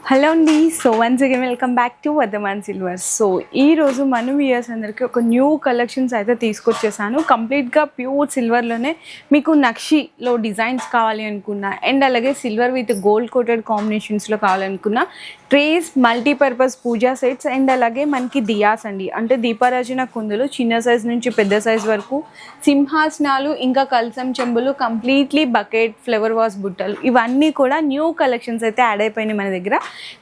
Hello అండి. So once again welcome back to Vardhaman silvers. So ఈరోజు మన వ్యూయర్స్ అందరికీ ఒక న్యూ కలెక్షన్స్ అయితే తీసుకొచ్చేసాను. కంప్లీట్గా ప్యూర్ సిల్వర్లోనే మీకు నక్షిలో డిజైన్స్ కావాలి అనుకున్నా అండ్ అలాగే సిల్వర్ విత్ గోల్డ్ కోటెడ్ కాంబినేషన్స్లో కావాలనుకున్నా trays, multipurpose puja sets and అలాగే మనకి దియాస్ అండి, అంటే దీపారాజన కుందులు చిన్న సైజ్ నుంచి పెద్ద సైజ్ వరకు, సింహాసనాలు, ఇంకా కలసం చెంబులు, కంప్లీట్లీ బకెట్, ఫ్లవర్ వాస్ బుట్టలు, ఇవన్నీ కూడా న్యూ కలెక్షన్స్ అయితే యాడ్ అయిపోయినాయి మన దగ్గర.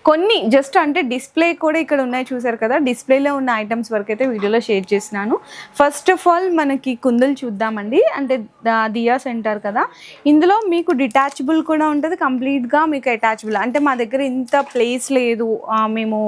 కొన్ని జస్ట్ అంటే డిస్ప్లే కూడా ఇక్కడ ఉన్నాయి, చూసారు కదా, డిస్ప్లేలో ఉన్న ఐటమ్స్ వరకు అయితే వీడియోలో షేర్ చేసినాను. ఫస్ట్ ఆఫ్ ఆల్ మనకి కుందులు చూద్దామండి. అంటే దియాస్ అంటారు కదా, ఇందులో మీకు డిటాచబుల్ కూడా ఉంటుంది, కంప్లీట్గా మీకు అటాచబుల్. అంటే మా దగ్గర ఇంత ప్లేస్ లేదు, మేము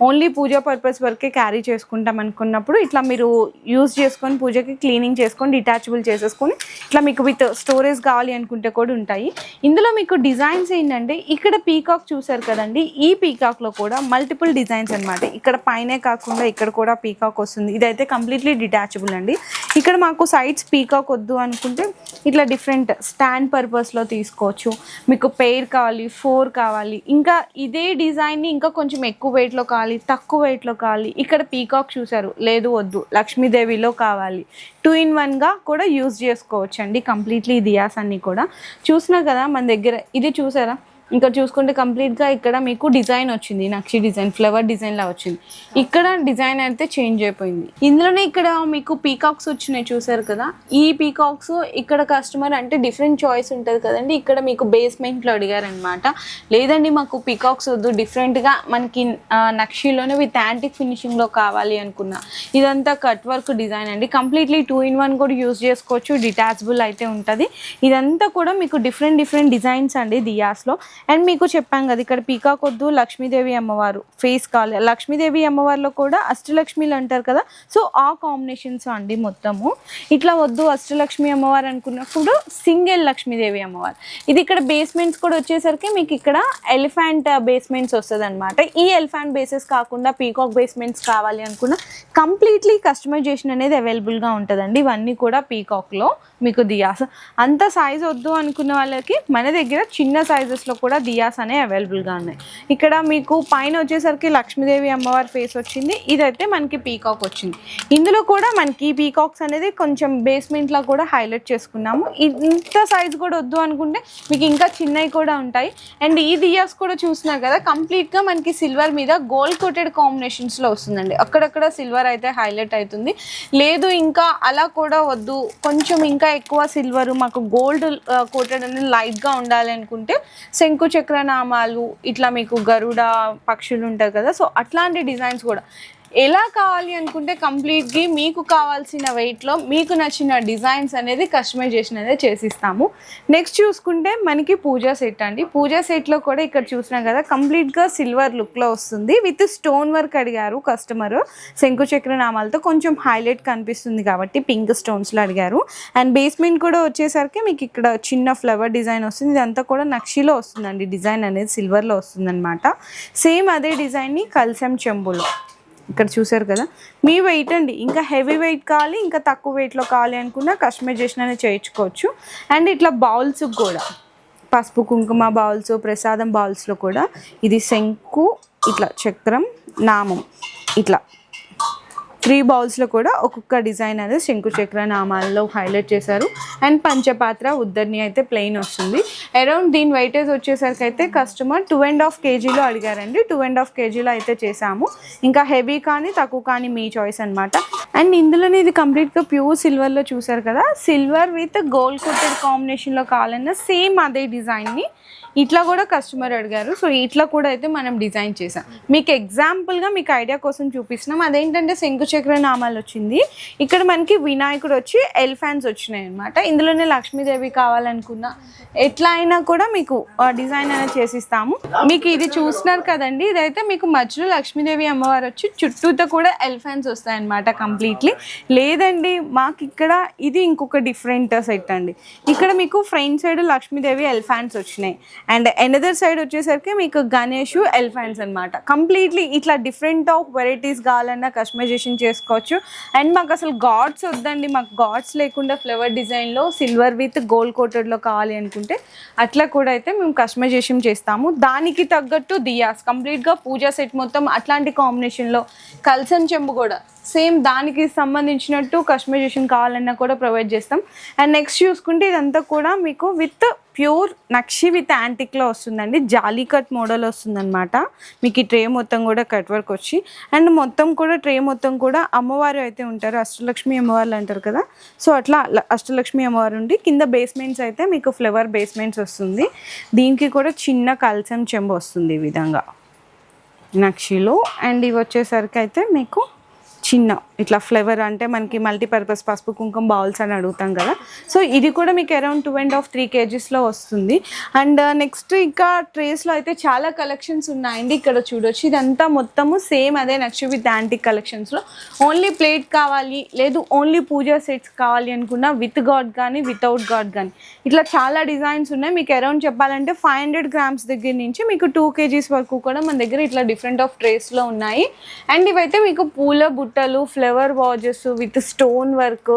ఓన్లీ పూజా పర్పస్ వరకే క్యారీ చేసుకుంటాం అనుకున్నప్పుడు ఇట్లా మీరు యూజ్ చేసుకొని పూజకి క్లీనింగ్ చేసుకొని డిటాచబుల్ చేసేసుకొని ఇట్లా మీకు విత్ స్టోరేజ్ కావాలి అనుకుంటే కూడా ఉంటాయి. ఇందులో మీకు డిజైన్స్ ఏంటంటే ఇక్కడ పీకాక్ చూసారు కదండి, ఈ పీకాక్లో కూడా మల్టిపుల్ డిజైన్స్ అనమాట. ఇక్కడ పైనే కాకుండా ఇక్కడ కూడా పీకాక్ వస్తుంది. ఇదైతే కంప్లీట్లీ డిటాచబుల్ అండి. ఇక్కడ మాకు సైడ్స్ పీకాక్ వద్దు అనుకుంటే ఇట్లా డిఫరెంట్ స్టాండ్ పర్పస్లో తీసుకోవచ్చు. మీకు పెయిర్ కావాలి, 4 కావాలి, ఇంకా ఇదే డిజైన్ని ఇంకా కొంచెం ఎక్కువ వెయిట్లో కావాలి, తక్కువ వెయిట్లో కావాలి, ఇక్కడ పీకాక్ చూసారు, లేదు వద్దు లక్ష్మీదేవిలో కావాలి, 2 in 1గా కూడా యూజ్ చేసుకోవచ్చు అండి. కంప్లీట్లీ దియాస్ అన్నీ కూడా చూసినా కదా మన దగ్గర. ఇది చూసారా, ఇంకా చూసుకుంటే కంప్లీట్గా ఇక్కడ మీకు డిజైన్ వచ్చింది, నక్షి డిజైన్, ఫ్లవర్ డిజైన్లా వచ్చింది. ఇక్కడ డిజైన్ అయితే చేంజ్ అయిపోయింది. ఇందులోనే ఇక్కడ మీకు పీకాక్స్ వచ్చినాయి చూసారు కదా, ఈ పీకాక్స్ ఇక్కడ కస్టమర్ అంటే డిఫరెంట్ చాయిస్ ఉంటుంది కదండి. ఇక్కడ మీకు బేస్మెంట్లో అడిగారనమాట, లేదండి మాకు పీకాక్స్ వద్దు, డిఫరెంట్గా మనకి నక్షిలోనే విత్ యాంటిక్ ఫినిషింగ్లో కావాలి అనుకున్నా. ఇదంతా కట్ వర్క్ డిజైన్ అండి, కంప్లీట్లీ 2 in 1 కూడా యూజ్ చేసుకోవచ్చు, డిటాచబుల్ అయితే ఉంటుంది. ఇదంతా కూడా మీకు డిఫరెంట్ డిజైన్స్ అండి దియాస్లో. అండ్ మీకు చెప్పాం కదా ఇక్కడ పీకాక్ వద్దు, లక్ష్మీదేవి అమ్మవారు ఫేస్ కావాలి. లక్ష్మీదేవి అమ్మవారిలో కూడా అష్టలక్ష్మిలు అంటారు కదా, సో ఆ కాంబినేషన్స్ అండి మొత్తము. ఇట్లా వద్దు అష్టలక్ష్మి అమ్మవారు అనుకున్నప్పుడు సింగిల్ లక్ష్మీదేవి అమ్మవారు. ఇది ఇక్కడ బేస్మెంట్స్ కూడా వచ్చేసరికి మీకు ఇక్కడ ఎలిఫెంట్ బేస్మెంట్స్ వస్తుంది అనమాట. ఈ ఎలిఫెంట్ బేసెస్ కాకుండా పీకాక్ బేస్మెంట్స్ కావాలి అనుకున్న కంప్లీట్లీ కస్టమైజేషన్ అనేది అవైలబుల్గా ఉంటుందండి. ఇవన్నీ కూడా పీకాక్లో మీకు దియాస్. అంత సైజ్ వద్దు అనుకున్న వాళ్ళకి మన దగ్గర చిన్న సైజెస్లో కూడా దియాస్ అనేవి అవైలబుల్గా ఉన్నాయి. ఇక్కడ మీకు పైన వచ్చేసరికి లక్ష్మీదేవి అమ్మవారి ఫేస్ వచ్చింది, ఇదైతే మనకి పీకాక్ వచ్చింది. ఇందులో కూడా మనకి పీకాక్స్ అనేది కొంచెం బేస్మెంట్లో కూడా హైలైట్ చేసుకున్నాము. ఇంత సైజ్ కూడా వద్దు అనుకుంటే మీకు ఇంకా చిన్నవి కూడా ఉంటాయి. అండ్ ఈ దియాస్ కూడా చూస్తున్నారు కదా, కంప్లీట్గా మనకి సిల్వర్ మీద గోల్డ్ కోటెడ్ కాంబినేషన్స్లో వస్తుందండి. అక్కడక్కడ సిల్వర్ అయితే హైలైట్ అవుతుంది. లేదు ఇంకా అలా కూడా వద్దు, కొంచెం ఇంకా ఎక్కువ సిల్వర్ మాకు గోల్డ్ కోటెడ్ అనేది లైట్గా ఉండాలి అనుకుంటే శంకు చక్ర నామాలు, ఇట్లా మీకు గరుడ పక్షులు ఉంటారు కదా, సో అట్లాంటి డిజైన్స్ కూడా ఎలా కావాలి అనుకుంటే కంప్లీట్గా మీకు కావాల్సిన వెయిట్లో మీకు నచ్చిన డిజైన్స్ అనేది కస్టమైజేషన్ అనేది చేసిస్తాము. నెక్స్ట్ చూసుకుంటే మనకి పూజా సెట్ అండి. పూజా సెట్లో కూడా ఇక్కడ చూసినాం కదా, కంప్లీట్గా సిల్వర్ లుక్లో వస్తుంది, విత్ స్టోన్ వర్క్ అడిగారు కస్టమర్. శంకు చక్ర నామాలతో కొంచెం హైలైట్ కనిపిస్తుంది కాబట్టి పింక్ స్టోన్స్లో అడిగారు. అండ్ బేస్మెంట్ కూడా వచ్చేసరికి మీకు ఇక్కడ చిన్న ఫ్లవర్ డిజైన్ వస్తుంది. ఇదంతా కూడా నక్షిలో వస్తుందండి, డిజైన్ అనేది సిల్వర్లో వస్తుందన్నమాట. సేమ్ అదే డిజైన్ని కలసం చెంబులో ఇక్కడ చూసారు కదా. మీ వెయిట్ అండి, ఇంకా హెవీ వెయిట్ కావాలి, ఇంకా తక్కువ వెయిట్లో కావాలి అనుకున్నా కస్టమైజేషన్ అనేది చేయించుకోవచ్చు. అండ్ ఇట్లా బౌల్స్ కూడా పసుపు కుంకుమ బౌల్స్, ప్రసాదం బౌల్స్లో కూడా ఇది శంకు, ఇట్లా చక్రం, నామం, ఇట్లా 3 బౌల్స్లో కూడా ఒక్కొక్క డిజైన్ అనేది శంకు చక్ర నామాల్లో హైలైట్ చేశారు. అండ్ పంచపాత్ర ఉద్దర్ని అయితే ప్లెయిన్ వస్తుంది. అరౌండ్ దీని వెయిటేజ్ వచ్చేసరికి అయితే కస్టమర్ 2.5 kgలో అడిగారండి. 2.5 kgలో అయితే చేసాము. ఇంకా హెవీ కానీ తక్కువ కానీ మీ చాయిస్ అనమాట. అండ్ ఇందులోనే ఇది కంప్లీట్గా ప్యూర్ సిల్వర్లో చూసారు కదా, సిల్వర్ విత్ గోల్డ్ కోటెడ్ కాంబినేషన్లో కావాలన్నా సేమ్ అదే డిజైన్ని ఇట్లా కూడా కస్టమర్ అడిగారు. సో ఇట్లా కూడా అయితే మనం డిజైన్ చేసాం. మీకు ఎగ్జాంపుల్గా మీకు ఐడియా కోసం చూపిస్తున్నాం. అదేంటంటే శంకు చక్ర నామాలు వచ్చింది, ఇక్కడ మనకి వినాయకుడు వచ్చి ఎలిఫెంట్స్ వచ్చినాయి అనమాట. ఇందులోనే లక్ష్మీదేవి కావాలనుకున్నా ఎట్లా అయినా కూడా మీకు డిజైన్ అనేది చేసిస్తాము. మీకు ఇది చూస్తున్నారు కదండి, ఇదైతే మీకు మధ్యలో లక్ష్మీదేవి అమ్మవారు వచ్చి చుట్టూతో కూడా ఎలిఫెంట్స్ వస్తాయన్నమాట కంప్లీట్లీ. లేదండి మాకు ఇక్కడ ఇది ఇంకొక డిఫరెంట్ సెట్ అండి. ఇక్కడ మీకు ఫ్రంట్ సైడ్ లక్ష్మీదేవి ఎలిఫెంట్స్ వచ్చినాయి, అండ్ ఎనదర్ సైడ్ వచ్చేసరికి మీకు గణేష్ ఎలిఫెంట్స్ అనమాట. కంప్లీట్లీ ఇట్లా డిఫరెంట్ ఆఫ్ వెరైటీస్ కావాలన్నా కస్టమైజేషన్ చేసుకోవచ్చు. అండ్ మాకు అసలు గాడ్స్ వద్దండి, మాకు గాడ్స్ లేకుండా ఫ్లవర్ డిజైన్లో సిల్వర్ విత్ గోల్డ్ కోటెడ్లో కావాలి అనుకుంటే అట్లా కూడా అయితే మేము కస్టమైజేషన్ చేస్తాము. దానికి తగ్గట్టు దియాస్ కంప్లీట్గా పూజా సెట్ మొత్తం అట్లాంటి కాంబినేషన్లో, కల్సన్ చెంబు కూడా సేమ్ దానికి సంబంధించినట్టు కస్టమైజేషన్ కావాలన్నా కూడా ప్రొవైడ్ చేస్తాం. అండ్ నెక్స్ట్ చూసుకుంటే ఇదంతా కూడా మీకు విత్ ప్యూర్ నక్షి విత్ యాంటిక్లో వస్తుందండి. జాలీ కట్ మోడల్ వస్తుందన్నమాట. మీకు ఈ ట్రే మొత్తం కూడా కట్ వర్క్ వచ్చి, అండ్ మొత్తం కూడా ట్రే మొత్తం కూడా అమ్మవారు అయితే ఉంటారు, అష్టలక్ష్మి అమ్మవార్లు అంటారు కదా. సో అట్లా అష్టలక్ష్మి అమ్మవారు ఉండి కింద బేస్మెంట్స్ అయితే మీకు ఫ్లవర్ బేస్మెంట్స్ వస్తుంది. దీనికి కూడా చిన్న కల్సం చెంబు వస్తుంది ఈ విధంగా నక్షిలో. అండ్ ఇవి వచ్చేసరికి అయితే మీకు చిన్న ఇట్లా ఫ్లేవర్ అంటే మనకి మల్టీపర్పస్ పసుపు కుంకుమ బౌల్స్ అని అడుగుతాం కదా. సో ఇది కూడా మీకు అరౌండ్ 2.5-3 kgsలో వస్తుంది. అండ్ నెక్స్ట్ ఇంకా ట్రేస్లో అయితే చాలా కలెక్షన్స్ ఉన్నాయండి. ఇక్కడ చూడొచ్చు ఇదంతా మొత్తము సేమ్ అదే నక్షి విత్ యాంటిక్ కలెక్షన్స్లో. ఓన్లీ ప్లేట్ కావాలి, లేదు ఓన్లీ పూజా సెట్స్ కావాలి అనుకున్నా విత్ గాడ్ కానీ వితౌట్ గాడ్ కానీ ఇట్లా చాలా డిజైన్స్ ఉన్నాయి. మీకు అరౌండ్ చెప్పాలంటే 500 grams దగ్గర నుంచి మీకు 2 kgs వరకు కూడా మన దగ్గర ఇట్లా డిఫరెంట్ ఆఫ్ ట్రేస్లో ఉన్నాయి. అండ్ ఇవైతే మీకు పూల బుట్టలు, flower vases with stone work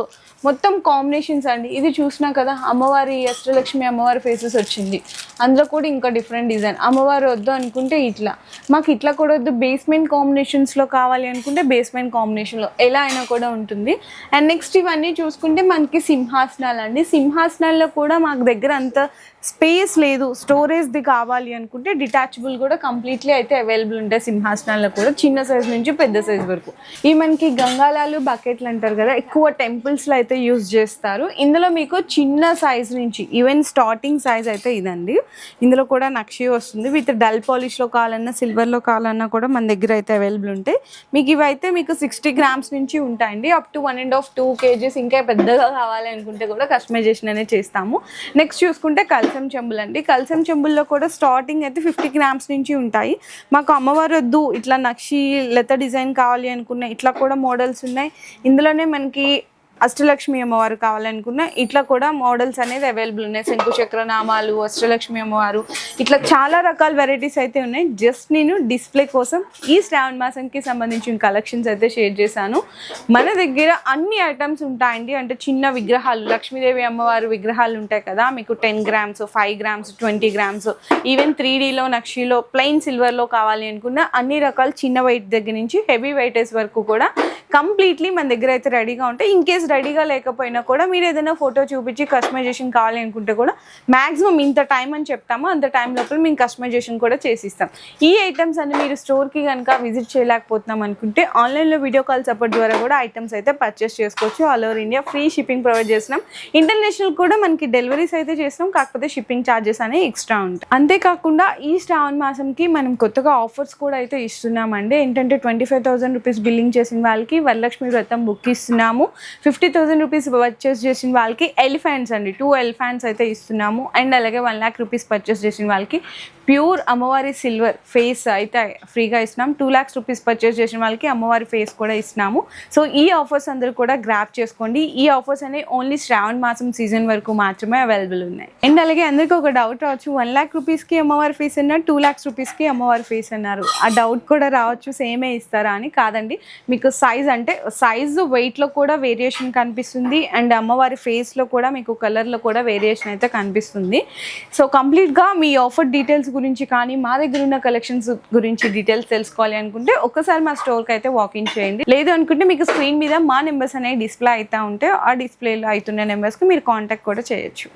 మొత్తం కాంబినేషన్స్ అండి. ఇది చూసినా కదా అమ్మవారి అష్టలక్ష్మి అమ్మవారి ఫేసెస్ వచ్చింది, అందులో కూడా ఇంకా డిఫరెంట్ డిజైన్. అమ్మవారు వద్దు అనుకుంటే ఇట్లా, మాకు ఇట్లా కూడా వద్దు బేస్మెంట్ కాంబినేషన్స్లో కావాలి అనుకుంటే బేస్మెంట్ కాంబినేషన్లో ఎలా అయినా కూడా ఉంటుంది. అండ్ నెక్స్ట్ ఇవన్నీ చూసుకుంటే మనకి సింహాసనాలు అండి. సింహాసనాల్లో కూడా మాకు దగ్గర అంత స్పేస్ లేదు, స్టోరేజ్ది కావాలి అనుకుంటే డిటాచబుల్ కూడా కంప్లీట్లీ అయితే అవైలబుల్ ఉంటాయి సింహాసనాల్లో కూడా, చిన్న సైజ్ నుంచి పెద్ద సైజ్ వరకు. ఈ మనకి గంగాలాలు బకెట్లు అంటారు కదా, ఎక్కువ టెంపుల్స్లో అయితే యూజ్ చేస్తారు. ఇందులో మీకు చిన్న సైజ్ నుంచి ఈవెన్ స్టార్టింగ్ సైజ్ అయితే ఇదండి. ఇందులో కూడా నక్షి వస్తుంది విత్ డల్ పాలిష్లో కావాలన్నా సిల్వర్లో కావాలన్నా కూడా మన దగ్గర అయితే అవైలబుల్ ఉంటాయి. మీకు ఇవైతే మీకు 60 grams నుంచి ఉంటాయండి, అప్ టు 1.5-2 kgs. ఇంకా పెద్దగా కావాలి అనుకుంటే కూడా కస్టమైజేషన్ అనేది చేస్తాము. నెక్స్ట్ చూసుకుంటే కల్సం చెంబులు అండి. కల్సం చెంబుల్లో కూడా స్టార్టింగ్ అయితే 50 grams నుంచి ఉంటాయి. మాకు అమ్మవారు వద్దు ఇట్లా నక్షి లత డిజైన్ కావాలి అనుకున్న ఇట్లా కూడా మోడల్స్ ఉన్నాయి. ఇందులోనే మనకి అష్టలక్ష్మి అమ్మవారు కావాలనుకున్న ఇట్లా కూడా మోడల్స్ అనేది అవైలబుల్ ఉన్నాయి. శంకుచక్ర నామాలు, అష్టలక్ష్మి అమ్మవారు, ఇట్లా చాలా రకాల వెరైటీస్ అయితే ఉన్నాయి. జస్ట్ నేను డిస్ప్లే కోసం ఈ శ్రావణ మాసంకి సంబంధించిన కలెక్షన్స్ అయితే షేర్ చేశాను. మన దగ్గర అన్ని ఐటమ్స్ ఉంటాయండి. అంటే చిన్న విగ్రహాలు, లక్ష్మీదేవి అమ్మవారు విగ్రహాలు ఉంటాయి కదా, మీకు 10 grams, 5 grams, 20 grams, even 3Dలో నక్షిలో plain సిల్వర్లో కావాలి అనుకున్న అన్ని రకాల చిన్న వెయిట్ దగ్గర నుంచి హెవీ వెయిటేజ్ వరకు కూడా కంప్లీట్లీ మన దగ్గర అయితే రెడీగా ఉంటాయి. ఇన్ కేస్ రెడీగా లేకపోయినా కూడా మీరు ఏదైనా ఫోటో చూపించి కస్టమైజేషన్ కావాలి అనుకుంటే కూడా మ్యాక్సిమం ఇంత టైం అని చెప్తాము, అంత టైం లోపల మేము కస్టమైజేషన్ కూడా చేసిస్తాం. ఈ ఐటమ్స్ అన్ని మీరు స్టోర్కి కనుక విజిట్ చేయలేకపోతున్నాం అనుకుంటే ఆన్లైన్లో వీడియో కాల్ సపోర్ట్ ద్వారా కూడా ఐటమ్స్ అయితే పర్చేస్ చేసుకోవచ్చు. All over India free shipping provide చేస్తున్నాం. ఇంటర్నేషనల్ కూడా మనకి డెలివరీస్ అయితే చేస్తాం, కాకపోతే షిప్పింగ్ ఛార్జెస్ అనేవి ఎక్స్ట్రా ఉంటాయి. అంతేకాకుండా ఈ శ్రావణ మాసంకి మనం కొత్తగా ఆఫర్స్ కూడా అయితే ఇస్తున్నామండి. ఏంటంటే 25,000 రూపీస్ బిల్లింగ్ చేసిన వాళ్ళకి వరలక్ష్మి వ్రతం బుక్ ఇస్తున్నాము. 50,000 రూపీస్ పర్చేస్ చేసిన వాళ్ళకి ఎలిఫెంట్స్ అండి, 2 ఎలిఫెంట్స్ అయితే ఇస్తున్నాము. అండ్ అలాగే 1 lakh రూపీస్ పర్చేస్ చేసిన వాళ్ళకి ప్యూర్ అమ్మవారి సిల్వర్ ఫేస్ అయితే ఫ్రీగా ఇస్తున్నాం. 2 lakhs రూపీస్ పర్చేస్ చేసిన వాళ్ళకి అమ్మవారి ఫేస్ కూడా ఇస్తున్నాము. సో ఈ ఆఫర్స్ అందరూ కూడా గ్రాప్ చేసుకోండి. ఈ ఆఫర్స్ అనేవి ఓన్లీ శ్రావణ మాసం సీజన్ వరకు మాత్రమే అవైలబుల్ ఉన్నాయి. అండ్ అలాగే అందరికీ ఒక డౌట్ రావచ్చు, 1 lakh రూపీస్కి అమ్మవారి ఫేస్ అన్నారు, 2 lakhs రూపీస్కి అమ్మవారి ఫేస్ అన్నారు. ఆ డౌట్ కూడా రావచ్చు, సేమే ఇస్తారా అని. కాదండి, మీకు సైజ్ అంటే సైజు వెయిట్లో కూడా వేరియేషన్ కనిపిస్తుంది. అండ్ అమ్మవారి ఫేస్లో కూడా మీకు కలర్లో కూడా వేరియేషన్ అయితే కనిపిస్తుంది. సో కంప్లీట్గా మీ ఆఫర్ డీటెయిల్స్ గురించి కానీ మా దగ్గర ఉన్న కలెక్షన్స్ గురించి డీటెయిల్స్ తెలుసుకోవాలి అనుకుంటే ఒక్కసారి మా స్టోర్కి అయితే వాకింగ్ చేయండి. లేదు అనుకుంటే మీకు స్క్రీన్ మీద మా నెంబర్స్ అనేవి డిస్ప్లే అవుతూ ఉంటే ఆ డిస్ప్లేలో అవుతున్న నెంబర్స్కి మీరు కాంటాక్ట్ కూడా చేయొచ్చు.